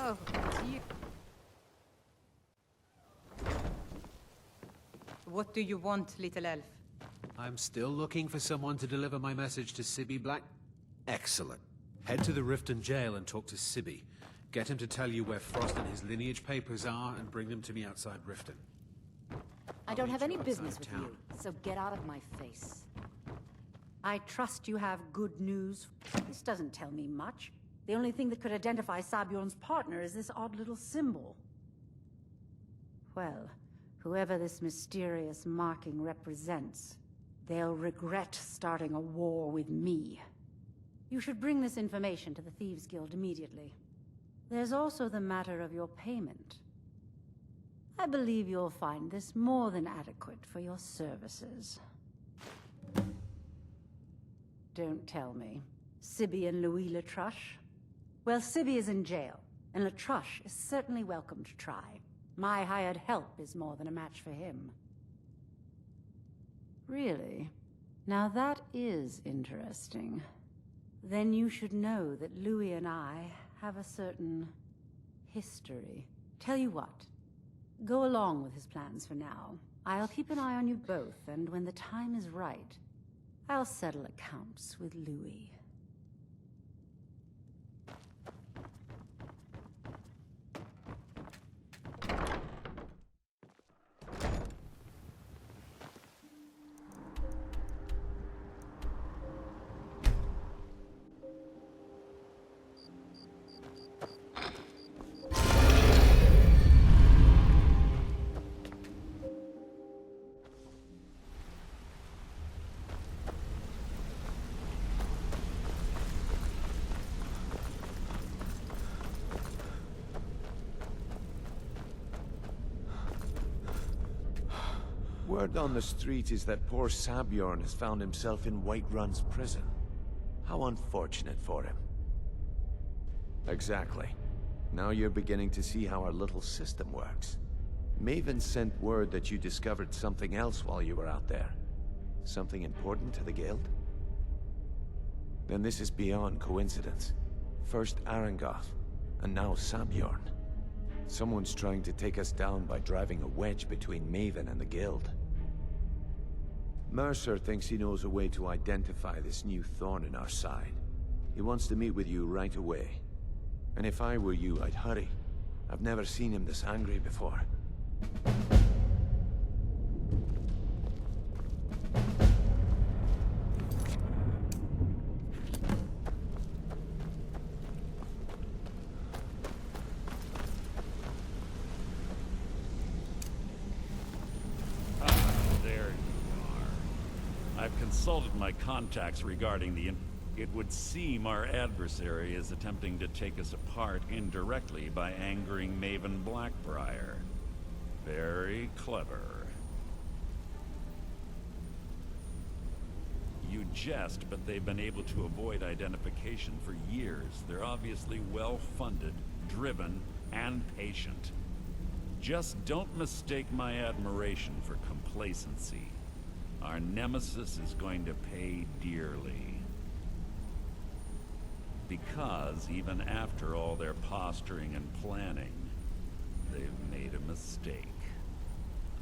Oh, it's you. What do you want, little elf? I'm still looking for someone to deliver my message to Sibby Black. Excellent. Head to the Riften jail and talk to Sibby. Get him to tell you where Frost and his lineage papers are and bring them to me outside Riften. I don't have any outside business with town. you, so get out of my face. I trust you have good news. This doesn't tell me much. The only thing that could identify Sabjorn's partner is this odd little symbol. Well, whoever this mysterious marking represents, they'll regret starting a war with me. You should bring this information to the Thieves' Guild immediately. There's also the matter of your payment. I believe you'll find this more than adequate for your services. Don't tell me. Sibby and Louis Latruche? Well, Sibby is in jail, and Latruche is certainly welcome to try. My hired help is more than a match for him. Really? Now that is interesting. Then you should know that Louis and I have a certain history. Tell you what, go along with his plans for now. I'll keep an eye on you both, and when the time is right, I'll settle accounts with Louis. Word on the street is that poor Sabjorn has found himself in Whiterun's prison. How unfortunate for him. Exactly. Now you're beginning to see how our little system works. Maven sent word that you discovered something else while you were out there. Something important to the Guild? Then this is beyond coincidence. First Arangoth, and now Sabjorn. Someone's trying to take us down by driving a wedge between Maven and the Guild. Mercer thinks he knows a way to identify this new thorn in our side. He wants to meet with you right away. And if I were you, I'd hurry. I've never seen him this angry before. Consulted my contacts regarding the... It would seem our adversary is attempting to take us apart indirectly by angering Maven Blackbriar. Very clever. You jest, but they've been able to avoid identification for years. They're obviously well-funded, driven, and patient. Just don't mistake my admiration for complacency. Our nemesis is going to pay dearly. Because even after all their posturing and planning, they've made a mistake.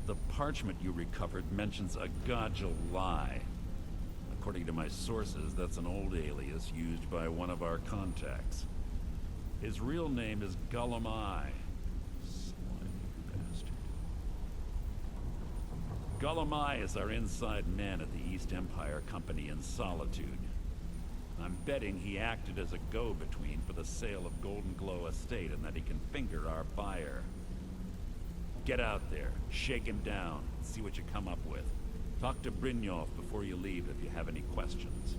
The parchment you recovered mentions a Godja lie. According to my sources, that's an old alias used by one of our contacts. His real name is Gullumai. Gullumai is our inside man at the East Empire Company in Solitude. I'm betting he acted as a go-between for the sale of Golden Glow Estate and that he can finger our buyer. Get out there, shake him down, see what you come up with. Talk to Brynjolf before you leave if you have any questions.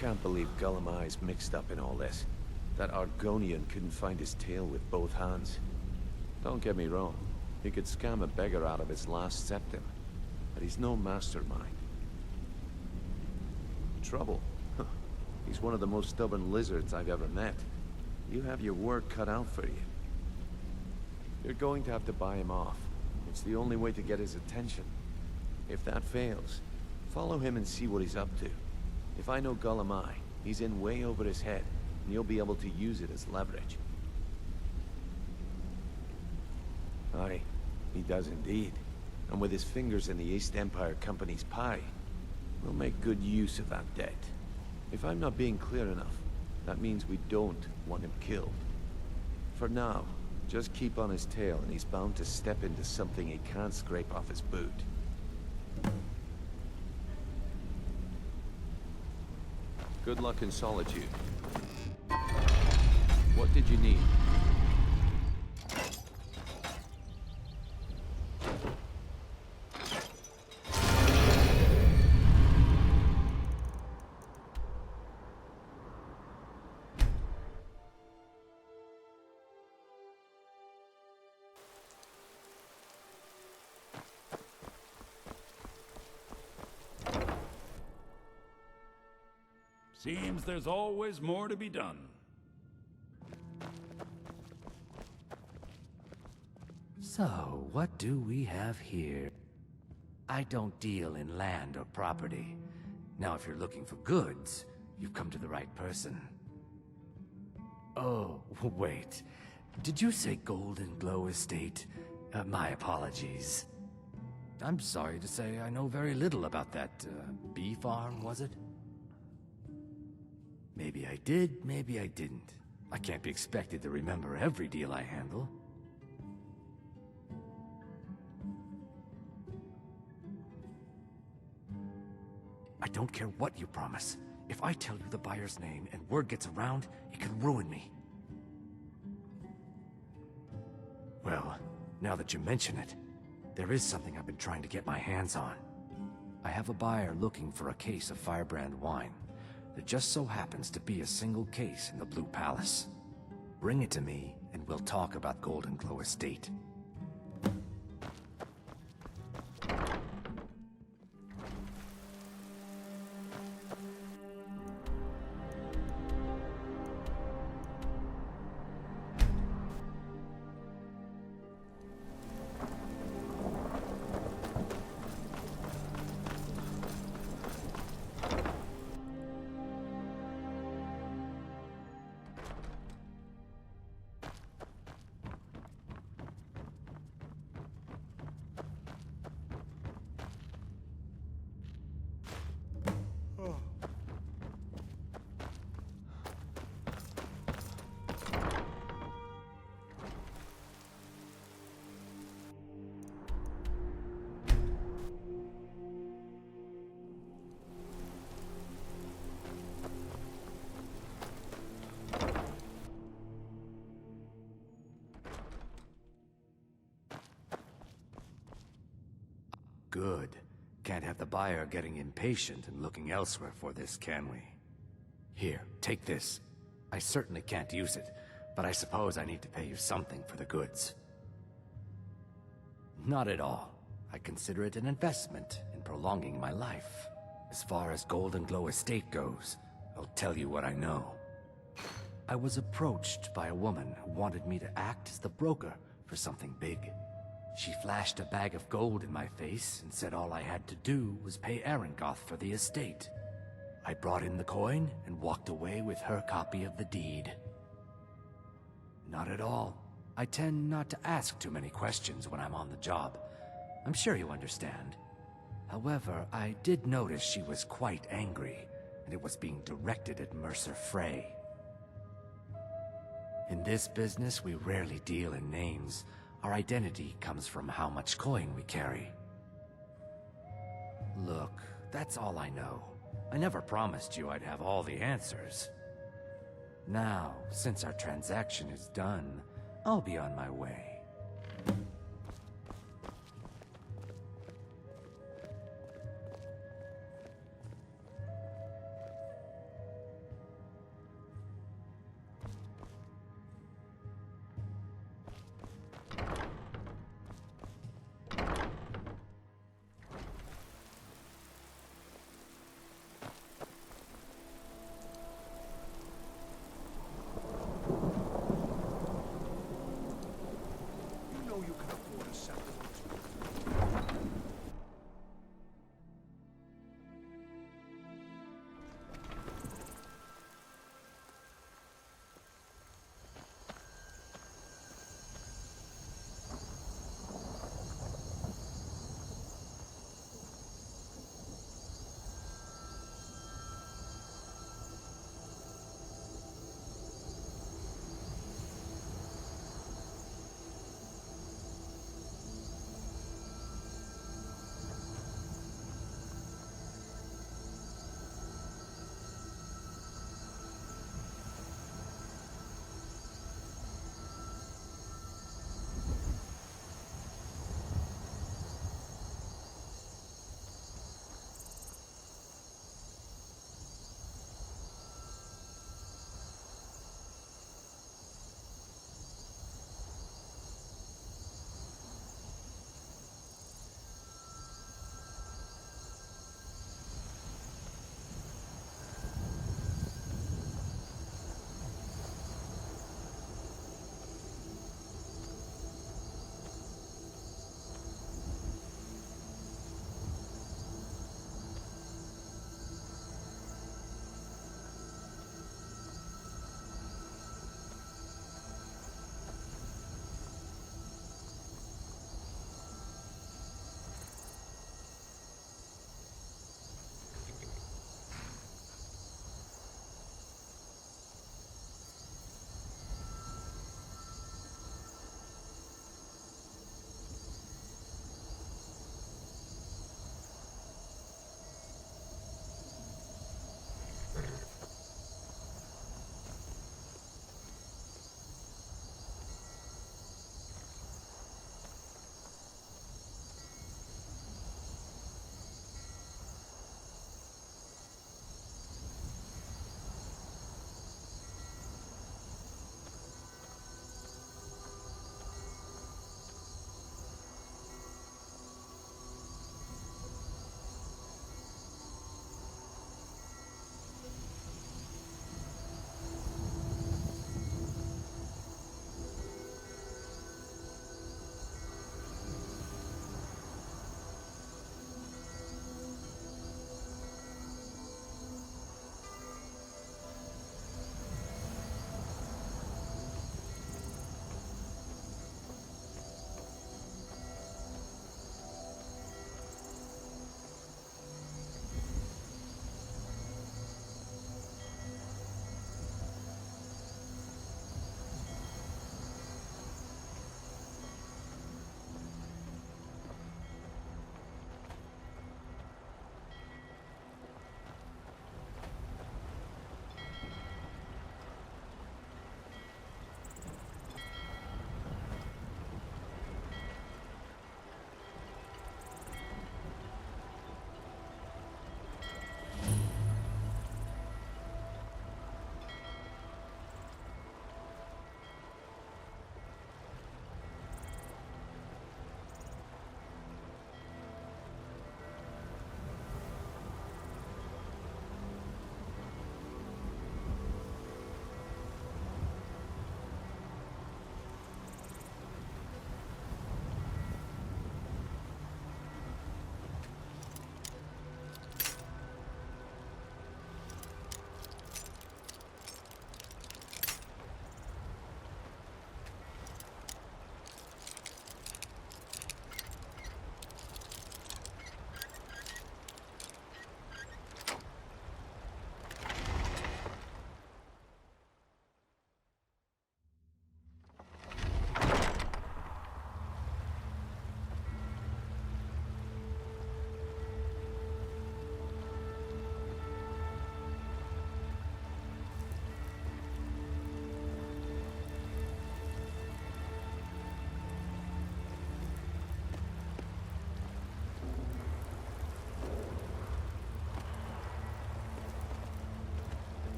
can't believe Gullima's mixed up in all this. That Argonian couldn't find his tail with both hands. Don't get me wrong, he could scam a beggar out of his last septim, but he's no mastermind. Trouble? Huh. He's one of the most stubborn lizards I've ever met. You have your work cut out for you. You're going to have to buy him off. It's the only way to get his attention. If that fails, follow him and see what he's up to. If I know Gullimi, he's in way over his head, and you'll be able to use it as leverage. Aye, he does indeed. And with his fingers in the East Empire Company's pie, we'll make good use of that debt. If I'm not being clear enough, that means we don't want him killed. For now, just keep on his tail and he's bound to step into something he can't scrape off his boot. Good luck in solitude. What did you need? Seems there's always more to be done. So, what do we have here? I don't deal in land or property. Now, if you're looking for goods, you've come to the right person. Oh, wait. Did you say Golden Glow Estate? My apologies. I'm sorry to say I know very little about that, bee farm, was it? Maybe I did, maybe I didn't. I can't be expected to remember every deal I handle. I don't care what you promise. If I tell you the buyer's name and word gets around, it can ruin me. Well, now that you mention it, there is something I've been trying to get my hands on. I have a buyer looking for a case of Firebrand wine. There just so happens to be a single case in the Blue Palace. Bring it to me, and we'll talk about Golden Glow Estate. Good. Can't have the buyer getting impatient and looking elsewhere for this, can we? Here, take this. I certainly can't use it, but I suppose I need to pay you something for the goods. Not at all. I consider it an investment in prolonging my life. As far as Golden Glow Estate goes, I'll tell you what I know. I was approached by a woman who wanted me to act as the broker for something big. She flashed a bag of gold in my face and said all I had to do was pay Arangoth for the estate. I brought in the coin and walked away with her copy of the deed. Not at all. I tend not to ask too many questions when I'm on the job. I'm sure you understand. However, I did notice she was quite angry, and it was being directed at Mercer Frey. In this business, we rarely deal in names. Our identity comes from how much coin we carry. Look, that's all I know. I never promised you I'd have all the answers. Now, since our transaction is done, I'll be on my way. know you can afford a settlement.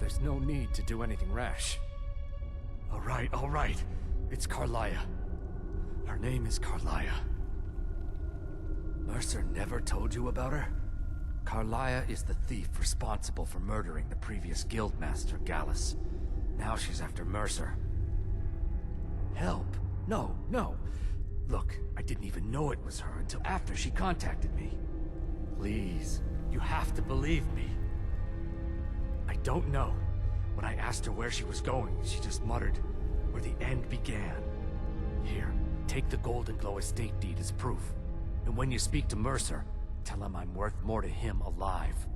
there's no need to do anything rash. All right. It's Carlia. Her name is Carlia. Mercer never told you about her? Carlia is the thief responsible for murdering the previous guildmaster, Gallus. Now she's after Mercer. Help? No. Look, I didn't even know it was her until after she contacted me. Please, you have to believe me. I don't know. When I asked her where she was going, she just muttered, "Where the end began." Here, take the Golden Glow estate deed as proof. And when you speak to Mercer, tell him I'm worth more to him alive.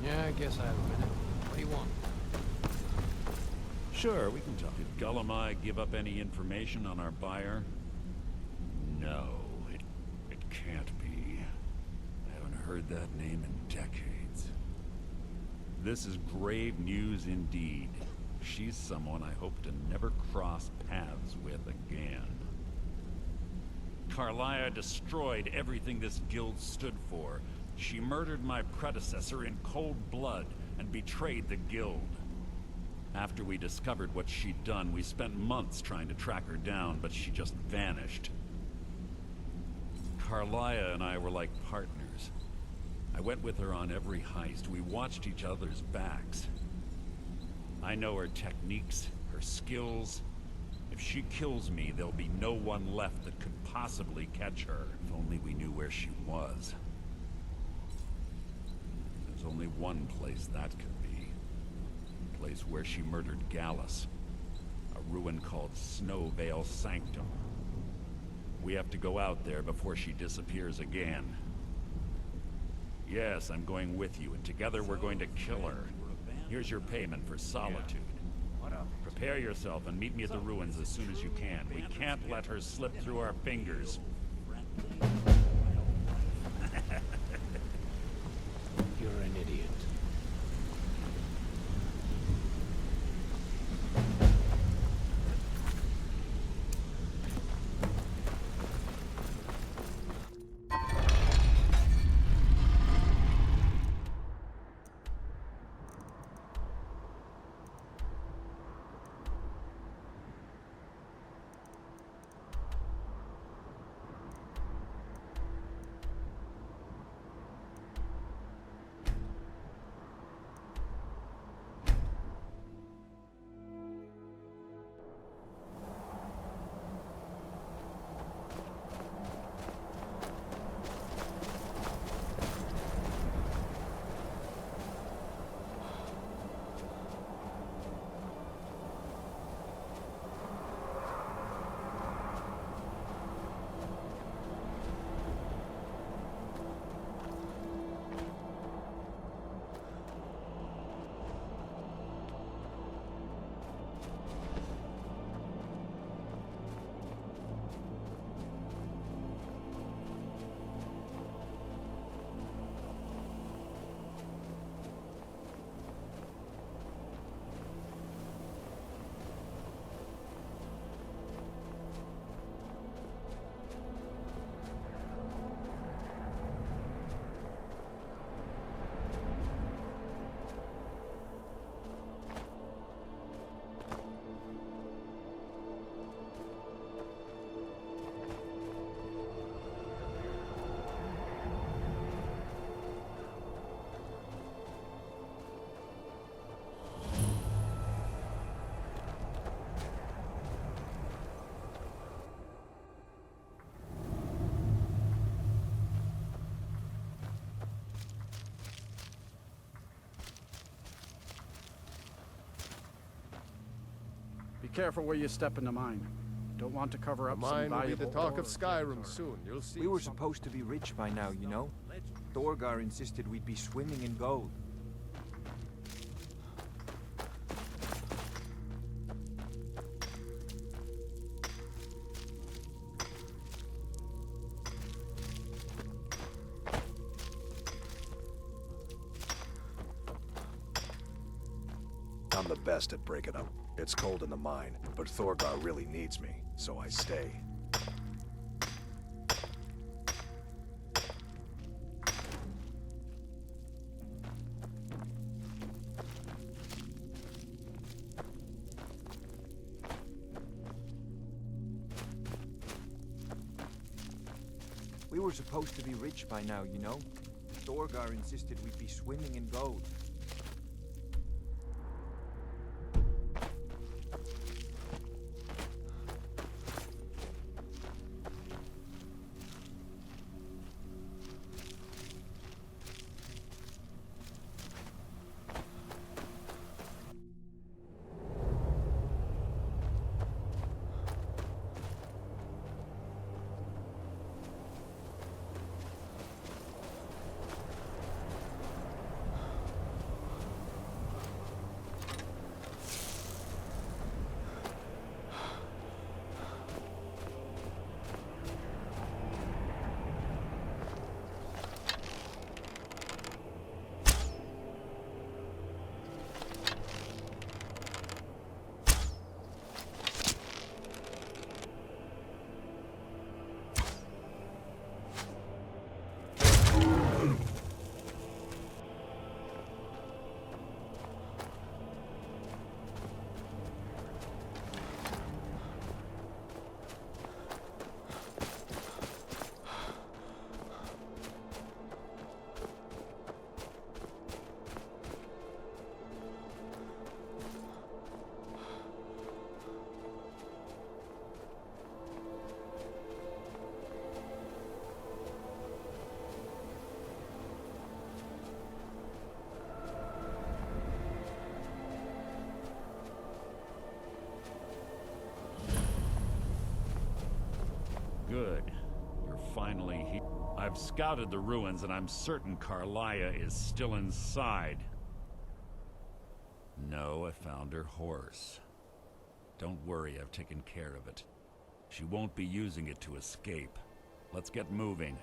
Yeah, I guess I have a minute. What do you want? Sure, we can talk. Did Gullamai give up any information on our buyer? No, it can't be. I haven't heard that name in decades. This is grave news indeed. She's someone I hope to never cross paths with again. Carlia destroyed everything this guild stood for. She murdered my predecessor in cold blood and betrayed the guild. After we discovered what she'd done, we spent months trying to track her down, but she just vanished. Carlia and I were like partners. I went with her on every heist. We watched each other's backs. I know her techniques, her skills. If she kills me, there'll be no one left that could possibly catch her. If only we knew where she was. There's only one place that could be. The place where she murdered Gallus. A ruin called Snowvale Sanctum. We have to go out there before she disappears again. Yes, I'm going with you, and together we're going to kill her. Here's your payment for solitude. Prepare yourself and meet me at the ruins as soon as you can. We can't let her slip through our fingers. You're an idiot. careful where you step in the mine. Don't want to cover up some Mine will be valuable the talk ore of Skyrim soon. You'll see. We were supposed to be rich by now, you know? Thorgar insisted we'd be swimming in gold. I'm the best at breaking up. It's cold in the mine, but Thorgar really needs me, so I stay. We were supposed to be rich by now, you know? Thorgar insisted we'd be swimming in gold. Good. You're finally here. I've scouted the ruins and I'm certain Carlia is still inside. No, I found her horse. Don't worry, I've taken care of it. She won't be using it to escape. Let's get moving.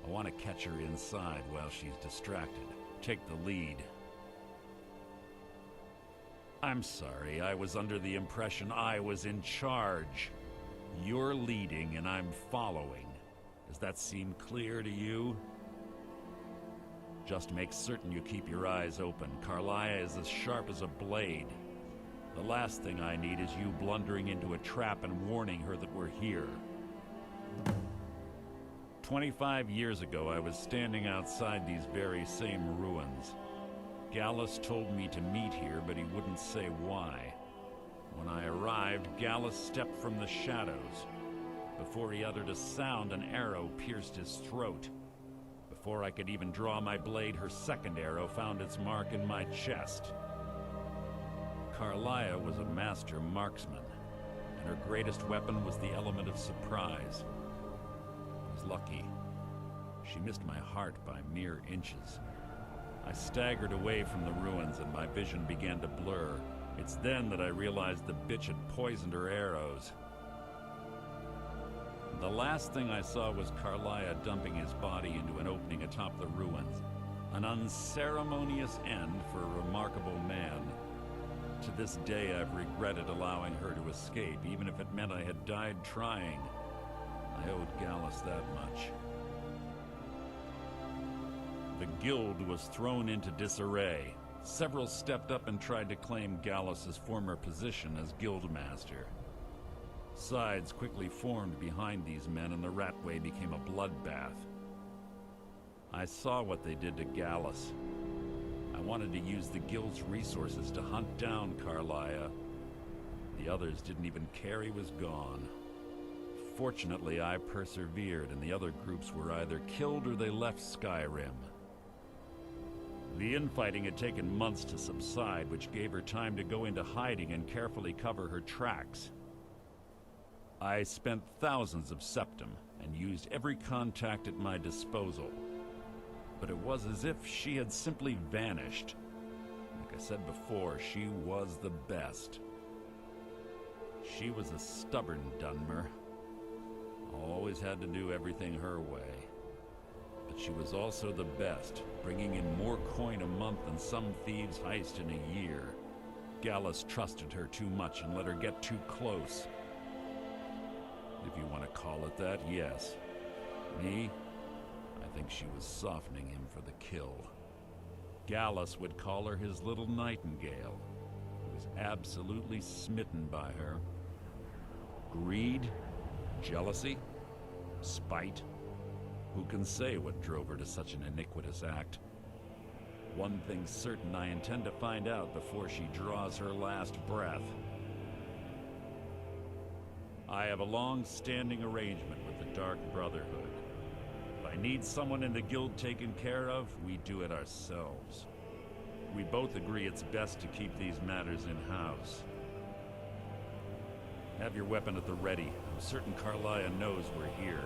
I want to catch her inside while she's distracted. Take the lead. I'm sorry, I was under the impression I was in charge. You're leading and I'm following. Does that seem clear to you? Just make certain you keep your eyes open. Carlia is as sharp as a blade. The last thing I need is you blundering into a trap and warning her that we're here. 25 years ago, I was standing outside these very same ruins. Gallus told me to meet here, but he wouldn't say why. When I arrived, Gallus stepped from the shadows. Before he uttered a sound, an arrow pierced his throat. Before I could even draw my blade, her second arrow found its mark in my chest. Carlia was a master marksman, and her greatest weapon was the element of surprise. I was lucky. She missed my heart by mere inches. I staggered away from the ruins and my vision began to blur. It's then that I realized the bitch had poisoned her arrows. The last thing I saw was Carlia dumping his body into an opening atop the ruins. An unceremonious end for a remarkable man. To this day, I've regretted allowing her to escape, even if it meant I had died trying. I owed Gallus that much. The guild was thrown into disarray. Several stepped up and tried to claim Gallus's former position as guildmaster. Sides quickly formed behind these men and the Ratway became a bloodbath. I saw what they did to Gallus. I wanted to use the guild's resources to hunt down Carlia. The others didn't even care he was gone. Fortunately, I persevered and the other groups were either killed or they left Skyrim. The infighting had taken months to subside, which gave her time to go into hiding and carefully cover her tracks. I spent thousands of septum and used every contact at my disposal. But it was as if she had simply vanished. Like I said before, she was the best. She was a stubborn Dunmer. Always had to do everything her way. But she was also the best, bringing in more coin a month than some thieves heist in a year. Gallus trusted her too much and let her get too close. If you want to call it that, yes. Me? I think she was softening him for the kill. Gallus would call her his little nightingale. He was absolutely smitten by her. Greed? Jealousy? Spite? Who can say what drove her to such an iniquitous act? One thing's certain, I intend to find out before she draws her last breath. I have a long-standing arrangement with the Dark Brotherhood. If I need someone in the guild taken care of, we do it ourselves. We both agree it's best to keep these matters in-house. Have your weapon at the ready. I'm certain Carlia knows we're here.